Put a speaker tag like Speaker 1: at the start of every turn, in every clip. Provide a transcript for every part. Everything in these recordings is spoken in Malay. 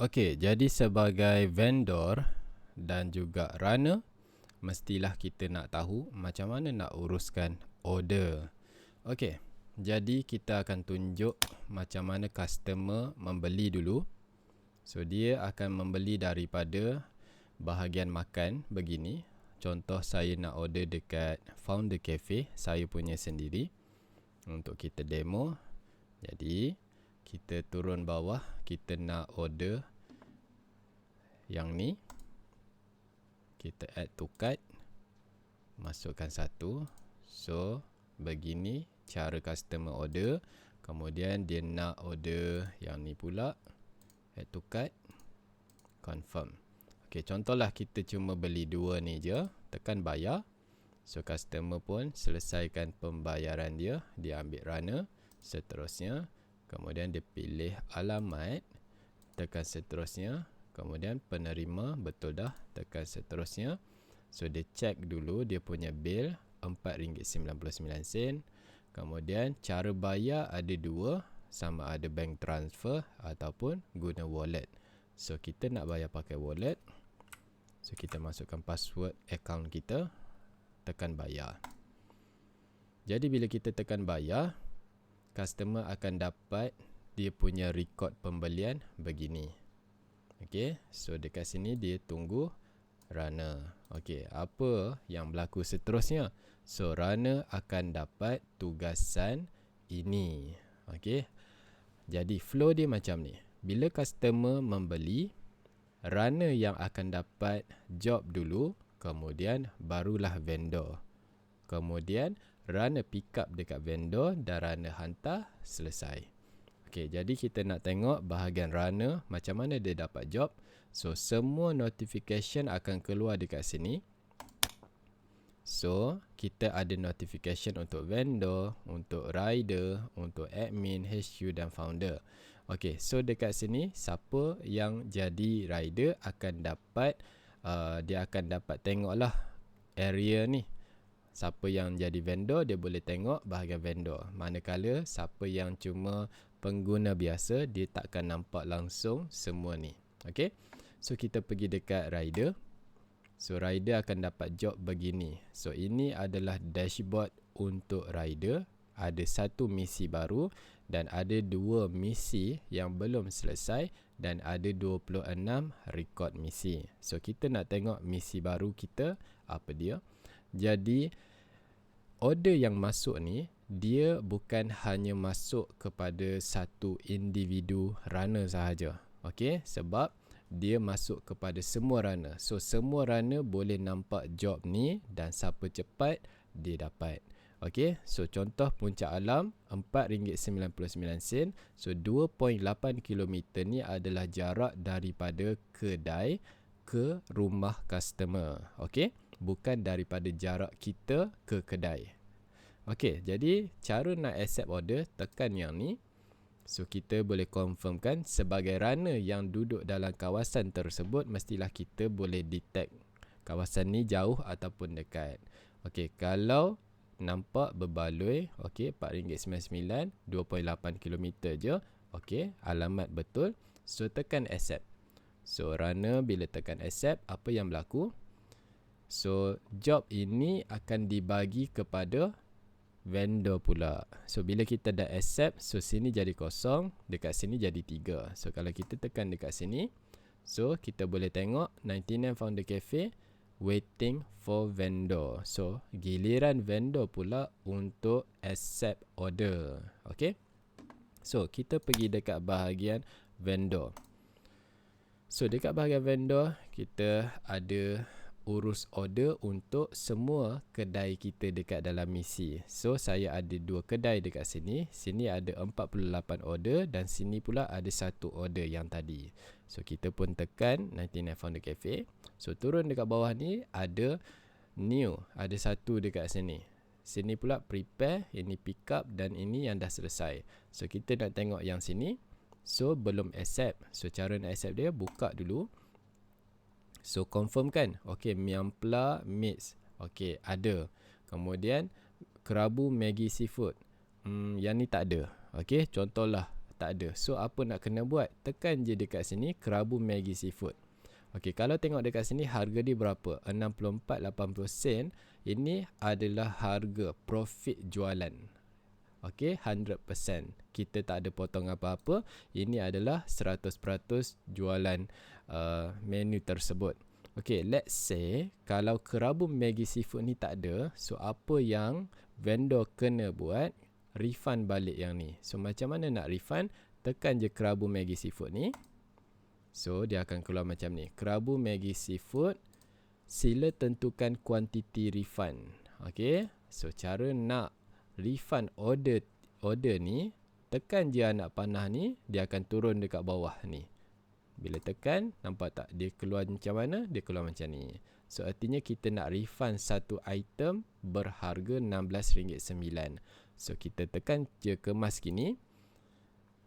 Speaker 1: Okey, jadi sebagai vendor dan juga runner, mestilah kita nak tahu macam mana nak uruskan order. Okey, jadi kita akan tunjuk macam mana customer membeli dulu. So, dia akan membeli daripada bahagian makan begini. Contoh saya nak order dekat Founder Cafe, saya punya sendiri. Untuk kita demo. Jadi, kita turun bawah, kita nak order yang ni. Kita add to cart, masukkan satu. So, begini cara customer order. Kemudian dia nak order yang ni pula, add to cart, confirm. Ok, contohlah kita cuma beli dua ni je, tekan bayar. So, customer pun selesaikan pembayaran dia. Dia ambil runner, seterusnya. Kemudian dia pilih alamat, tekan seterusnya. Kemudian penerima, betul dah, tekan seterusnya. So, dia check dulu dia punya bill, RM4.99. Kemudian cara bayar ada dua, sama ada bank transfer ataupun guna wallet. So, kita nak bayar pakai wallet. So, kita masukkan password account kita, tekan bayar. Jadi bila kita tekan bayar, customer akan dapat dia punya record pembelian begini. Okey, so dekat sini dia tunggu runner. Okey, apa yang berlaku seterusnya? So, runner akan dapat tugasan ini. Okey, jadi flow dia macam ni. Bila customer membeli, runner yang akan dapat job dulu, kemudian barulah vendor. Kemudian runner pick up dekat vendor dan runner hantar, selesai. Okey, jadi kita nak tengok bahagian runner macam mana dia dapat job. So, semua notification akan keluar dekat sini. So, kita ada notification untuk vendor, untuk rider, untuk admin, HQ dan founder. Okey, so dekat sini siapa yang jadi rider akan dapat dia akan dapat tengoklah area ni. Siapa yang jadi vendor, dia boleh tengok bahagian vendor. Manakala siapa yang cuma pengguna biasa, dia takkan nampak langsung semua ni. Okey, so kita pergi dekat rider. So, rider akan dapat job begini. So, ini adalah dashboard untuk rider. Ada satu misi baru dan ada dua misi yang belum selesai dan ada 26 record misi. So, kita nak tengok misi baru kita apa dia. Jadi, order yang masuk ni, dia bukan hanya masuk kepada satu individu runner sahaja. Okey, sebab dia masuk kepada semua runner. So, semua runner boleh nampak job ni dan siapa cepat, dia dapat. Okey, so contoh Puncak Alam, RM4.99. So, 2.8 km ni adalah jarak daripada kedai ke rumah customer. Okey, bukan daripada jarak kita ke kedai. Okey, jadi cara nak accept order, tekan yang ni. So, kita boleh confirmkan sebagai runner yang duduk dalam kawasan tersebut, mestilah kita boleh detect kawasan ni jauh ataupun dekat. Okey, kalau nampak berbaloi, okey, RM4.99, 2.8 km je. Okey, alamat betul. So, tekan accept. So, runner bila tekan accept, apa yang berlaku? So, job ini akan dibagi kepada vendor pula. So, bila kita dah accept, so sini jadi kosong, dekat sini jadi 3. So, kalau kita tekan dekat sini, so kita boleh tengok 99 Founder Cafe waiting for vendor. So, giliran vendor pula untuk accept order. Okay, so kita pergi dekat bahagian vendor. So, dekat bahagian vendor, kita ada urus order untuk semua kedai kita dekat dalam misi. So, saya ada 2 kedai dekat sini. Sini ada 48 order dan sini pula ada 1 order yang tadi. So, kita pun tekan 99 Founder Cafe. So, turun dekat bawah ni ada new, ada 1 dekat sini. Sini pula prepare, ini pick up dan ini yang dah selesai. So, kita nak tengok yang sini. So, belum accept. So, cara nak accept dia, buka dulu. So, confirm kan? Okey, Miampla Meats. Okey, ada. Kemudian, kerabu Maggi Seafood. Yang ni tak ada. Okey, contohlah tak ada. So apa nak kena buat? Tekan je dekat sini Kerabu Maggi Seafood. Okey, kalau tengok dekat sini harga dia berapa? 64.80 sen. Ini adalah harga profit jualan. Okey, 100%. Kita tak ada potong apa-apa. Ini adalah 100% jualan menu tersebut. Okey, let's say kalau Kerabu Maggi Seafood ni tak ada, so apa yang vendor kena buat? Refund balik yang ni. So macam mana nak refund? Tekan je Kerabu Maggi Seafood ni. So dia akan keluar macam ni. Kerabu Maggi Seafood, sila tentukan kuantiti refund. Okey, so cara nak refund order ni, tekan je anak panah ni, dia akan turun dekat bawah ni. Bila tekan, nampak tak dia keluar macam mana? Dia keluar macam ni. So artinya kita nak refund satu item berharga RM16.9. So kita tekan je kemas gini.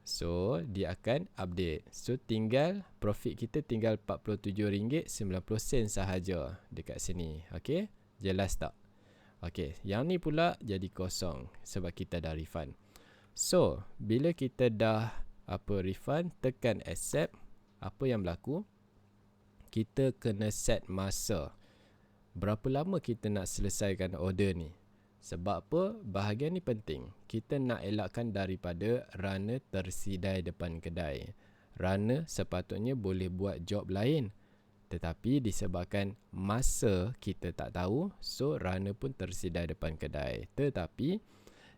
Speaker 1: So dia akan update. So tinggal profit kita tinggal RM47.90 sahaja dekat sini. Okey, jelas tak? Okey, yang ni pula jadi kosong sebab kita dah refund. So bila kita dah refund, tekan accept. Apa yang berlaku? Kita kena set masa. Berapa lama kita nak selesaikan order ni? Sebab apa? Bahagian ni penting. Kita nak elakkan daripada runner tersidai depan kedai. Runner sepatutnya boleh buat job lain. Tetapi disebabkan masa kita tak tahu, so runner pun tersidai depan kedai. Tetapi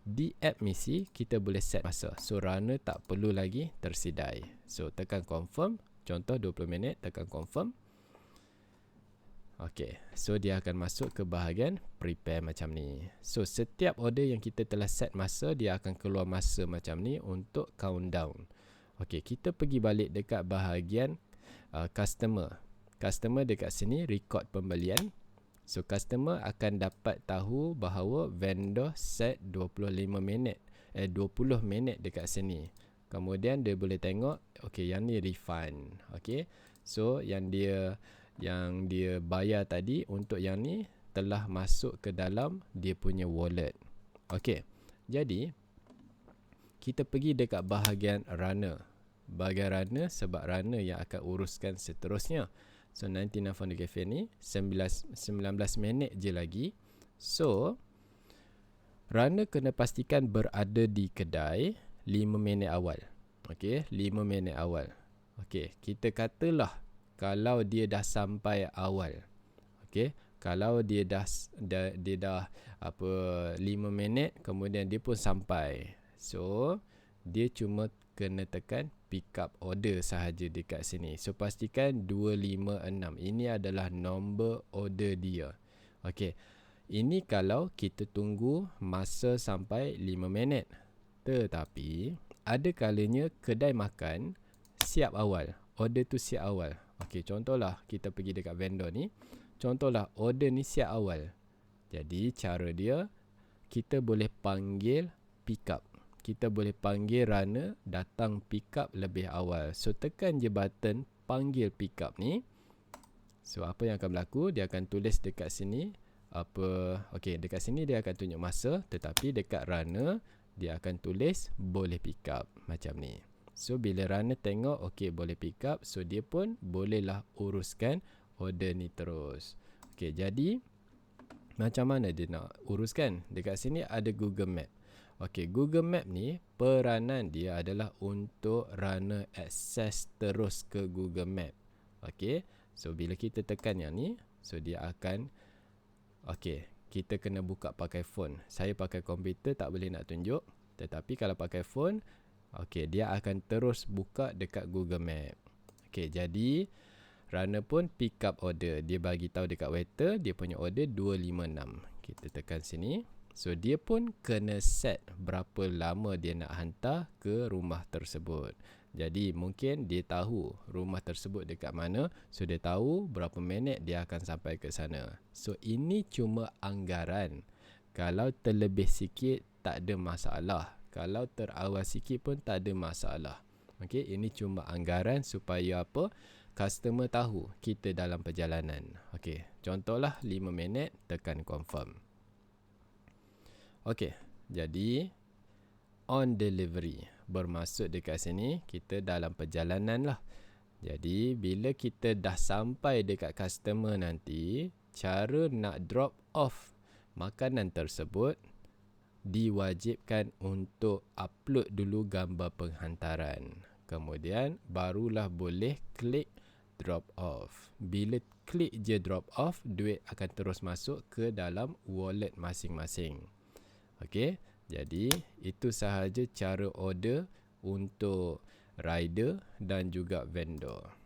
Speaker 1: di app misi kita boleh set masa. So runner tak perlu lagi tersidai. So tekan confirm. Contoh 20 minit, tekan confirm. Okey, so dia akan masuk ke bahagian prepare macam ni. So setiap order yang kita telah set masa, dia akan keluar masa macam ni untuk countdown. Okey, kita pergi balik dekat bahagian customer. Customer dekat sini record pembelian. So customer akan dapat tahu bahawa vendor set 25 minit 20 minit dekat sini. Kemudian dia boleh tengok, okey, yang ni refund. Okey, so yang dia bayar tadi untuk yang ni telah masuk ke dalam dia punya wallet. Okey, jadi kita pergi dekat bahagian runner. Bahagian runner sebab runner yang akan uruskan seterusnya. So 99 Founder Cafe ni 19 minit je lagi. So runner kena pastikan berada di kedai 5 minit awal. Okey, 5 minit awal. Okey, kita katalah kalau dia dah sampai awal. Okey, kalau dia dah 5 minit kemudian dia pun sampai. So, dia cuma kena tekan pick up order sahaja dekat sini. So, pastikan 256. Ini adalah nombor order dia. Okey, ini kalau kita tunggu masa sampai 5 minit. Tetapi ada kalanya kedai makan siap awal. Order tu siap awal. Okey, contohlah kita pergi dekat vendor ni. Contohlah order ni siap awal. Jadi cara dia, kita boleh panggil pick up. Kita boleh panggil runner datang pick up lebih awal. So tekan je button panggil pick up ni. So apa yang akan berlaku? Dia akan tulis dekat sini okey, dekat sini dia akan tunjuk masa, tetapi dekat runner dia akan tulis boleh pick up macam ni. So bila runner tengok okey boleh pick up, so dia pun bolehlah uruskan order ni terus. Okey, jadi macam mana dia nak uruskan? Dekat sini ada Google Map. Okey, Google Map ni peranan dia adalah untuk runner akses terus ke Google Map. Okey, so bila kita tekan yang ni, so dia akan kita kena buka pakai phone. Saya pakai komputer tak boleh nak tunjuk. Tetapi kalau pakai phone, dia akan terus buka dekat Google Map. Okey, jadi runner pun pick up order. Dia bagi tahu dekat waiter dia punya order 256. Kita tekan sini. So dia pun kena set berapa lama dia nak hantar ke rumah tersebut. Jadi mungkin dia tahu rumah tersebut dekat mana. So dia tahu berapa minit dia akan sampai ke sana. So ini cuma anggaran. Kalau terlebih sikit tak ada masalah. Kalau terawal sikit pun tak ada masalah. Okey, ini cuma anggaran supaya apa? Customer tahu kita dalam perjalanan. Okey, contohlah 5 minit, tekan confirm. Okey, jadi on delivery. bermaksud dekat sini kita dalam perjalanan lah. Jadi bila kita dah sampai dekat customer nanti, cara nak drop off makanan tersebut, diwajibkan untuk upload dulu gambar penghantaran. Kemudian barulah boleh klik drop off. Bila klik je drop off, duit akan terus masuk ke dalam wallet masing-masing. Okey, jadi itu sahaja cara order untuk rider dan juga vendor.